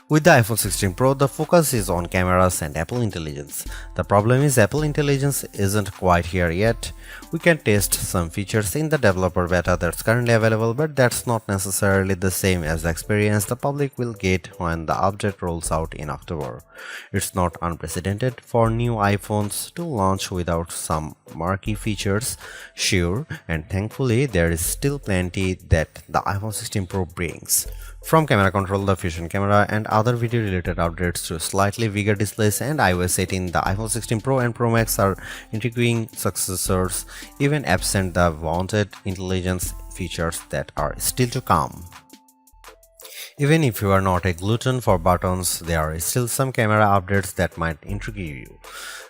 With the iPhone 16 Pro, the focus is on cameras and Apple Intelligence. The problem is Apple Intelligence isn't quite here yet. We can test some features in the developer beta that's currently available, but that's not necessarily the same as the experience the public will get when the update rolls out in October. It's not unprecedented for new iPhones to launch without some marquee features, sure, and thankfully there is still plenty that the iPhone 16 Pro brings. From camera control, the fusion camera, and other video related updates to slightly bigger displays and iOS 18, the iPhone 16 Pro and Pro Max are intriguing successors, even absent the wanted intelligence features that are still to come. Even if you are not a glutton for buttons, there are still some camera updates that might intrigue you.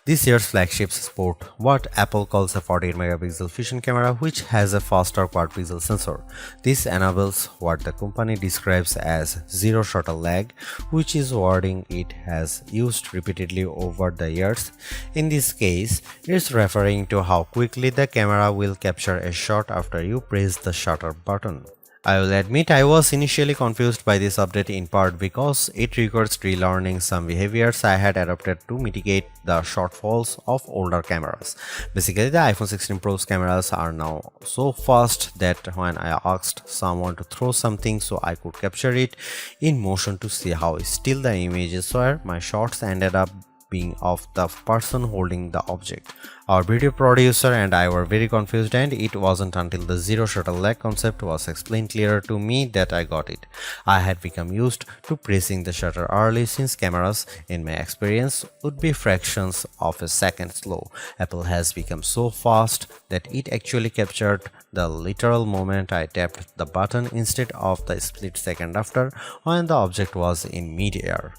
This year's flagships sport what Apple calls a 48 megapixel fusion camera, which has a faster quad pixel sensor. This enables what the company describes as zero shutter lag, which is wording it has used repeatedly over the years. In this case, it's referring to how quickly the camera will capture a shot after you press the shutter button. I will admit I was initially confused by this update in part because it requires relearning some behaviors I had adopted to mitigate the shortfalls of older cameras. Basically, the iPhone 16 Pro's cameras are now so fast that when I asked someone to throw something so I could capture it in motion to see how still the images were, my shots ended up being of the person holding the object. Our video producer and I were very confused, and it wasn't until the zero shutter lag concept was explained clearer to me that I got it. I had become used to pressing the shutter early since cameras, in my experience, would be fractions of a second slow. Apple has become so fast that it actually captured the literal moment I tapped the button instead of the split second after when the object was in mid-air.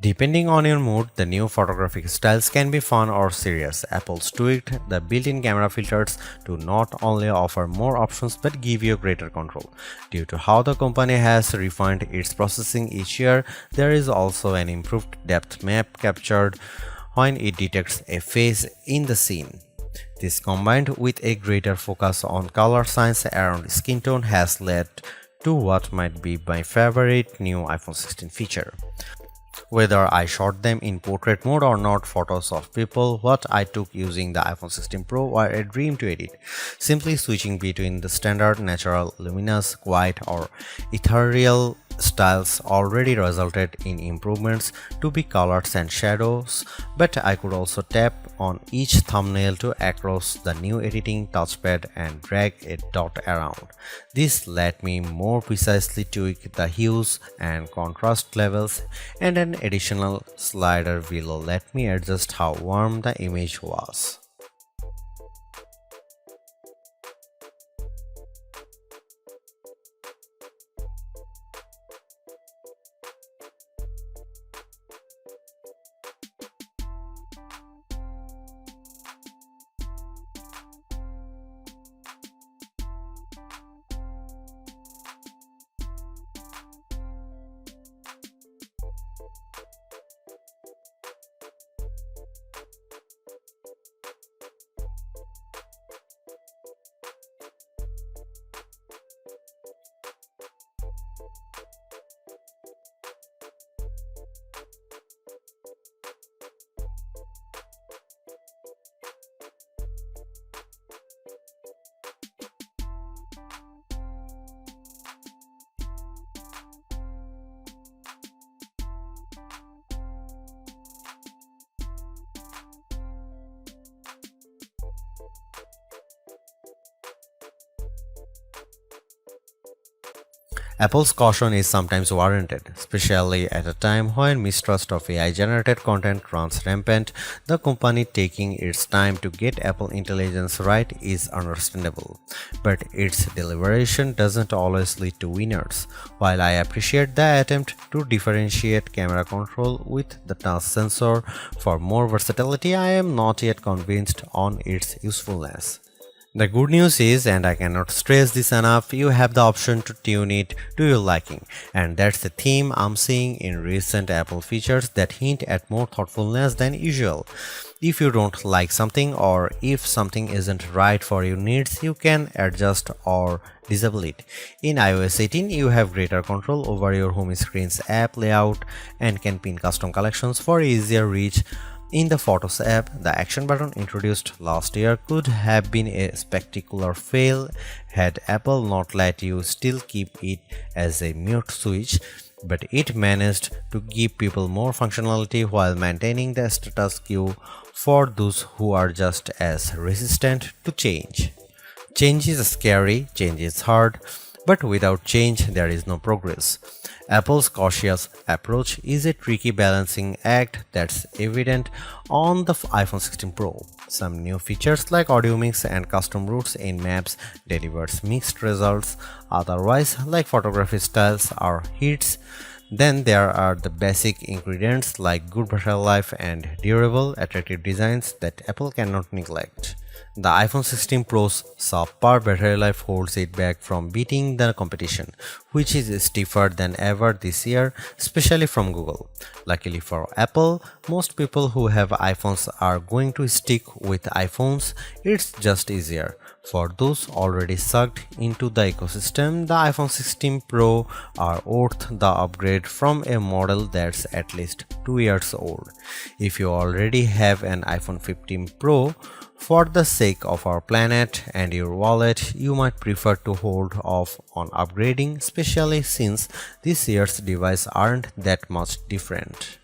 Depending on your mood, the new photographic styles can be fun or serious. Apple's tweaked the built-in camera filters to not only offer more options but give you greater control. Due to how the company has refined its processing each year, there is also an improved depth map captured when it detects a face in the scene. This, combined with a greater focus on color science around skin tone, has led to what might be my favorite new iPhone 16 feature. Whether I shot them in portrait mode or not, photos of people what I took using the iPhone 16 Pro were a dream to edit. Simply switching between the standard, natural, luminous, quiet or ethereal styles already resulted in improvements to be colors and shadows, but I could also tap on each thumbnail to across the new editing touchpad and drag a dot around. This let me more precisely tweak the hues and contrast levels, and an additional slider below let me adjust how warm the image was. Apple's caution is sometimes warranted, especially at a time when mistrust of AI-generated content runs rampant. The company taking its time to get Apple Intelligence right is understandable, but its deliberation doesn't always lead to winners. While I appreciate the attempt to differentiate camera control with the touch sensor for more versatility, I am not yet convinced on its usefulness. The good news is, and I cannot stress this enough, you have the option to tune it to your liking, and that's the theme I'm seeing in recent Apple features that hint at more thoughtfulness than usual. If you don't like something or if something isn't right for your needs, you can adjust or disable it. In iOS 18, you have greater control over your home screen's app layout and can pin custom collections for easier reach. In the Photos app, the action button introduced last year could have been a spectacular fail had Apple not let you still keep it as a mute switch, but it managed to give people more functionality while maintaining the status quo for those who are just as resistant to change. Change is scary, change is hard, but without change, there is no progress. Apple's cautious approach is a tricky balancing act that's evident on the iPhone 16 Pro. Some new features like audio mix and custom routes in Maps delivers mixed results, otherwise like photography styles are hits. Then there are the basic ingredients like good battery life and durable, attractive designs that Apple cannot neglect. The iPhone 16 Pro's subpar battery life holds it back from beating the competition, which is stiffer than ever this year, especially from Google. Luckily for Apple, most people who have iPhones are going to stick with iPhones. It's just easier. For those already sucked into the ecosystem, the iPhone 16 Pro are worth the upgrade from a model that's at least 2 years old. If you already have an iPhone 15 Pro, for the sake of our planet and your wallet, you might prefer to hold off on upgrading, especially since this year's devices aren't that much different.